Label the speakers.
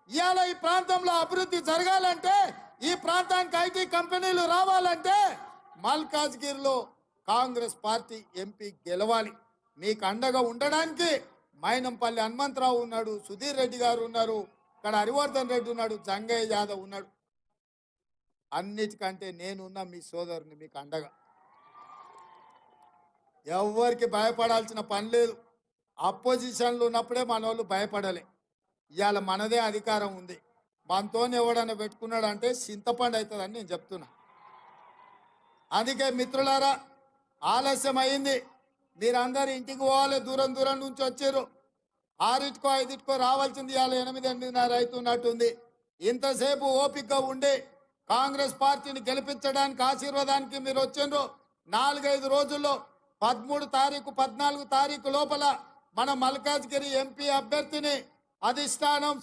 Speaker 1: ఇవాళ ఈ ప్రాంతంలో అభివృద్ధి జరగాలంటే, ఈ ప్రాంతానికి ఐటీ కంపెనీలు రావాలంటే మల్కాజ్గిరిలో కాంగ్రెస్ పార్టీ ఎంపీ గెలవాలి. మీకు అండగా ఉండడానికి మైనంపల్లి హనుమంతరావు ఉన్నాడు, సుధీర్ రెడ్డి గారు ఉన్నారు, ఇక్కడ హరివర్ధన్ రెడ్డి ఉన్నాడు, జంగయ్య యాదవ్ ఉన్నాడు. అన్నిటికంటే నేనున్నా మీ సోదరుని మీకు అండగా. ఎవరికి భయపడాల్సిన పని లేదు. అపోజిషన్లో ఉన్నప్పుడే మన వాళ్ళు భయపడలే. ఇవాళ మనదే అధికారం ఉంది. మనతో ఎవడన్నా పెట్టుకున్నాడంటే చింతపండు అవుతుందని నేను చెప్తున్నా. అందుకే మిత్రులారా, ఆలస్యం అయింది. మీరందరూ ఇంటికి పోవాలి. దూరం దూరం నుంచి వచ్చారు. 6 5 రావాల్సింది ఇవాళ 8 8:30 అవుతున్నట్టుంది. ఇంతసేపు ఓపికగా ఉండి కాంగ్రెస్ పార్టీని గెలిపించడానికి ఆశీర్వాదానికి మీరు వచ్చిండ్రు. 4 5 రోజుల్లో 13 తారీఖు 14 తారీఖు లోపల మన మల్కాజ్గిరి ఎంపీ అభ్యర్థిని అధిష్టానం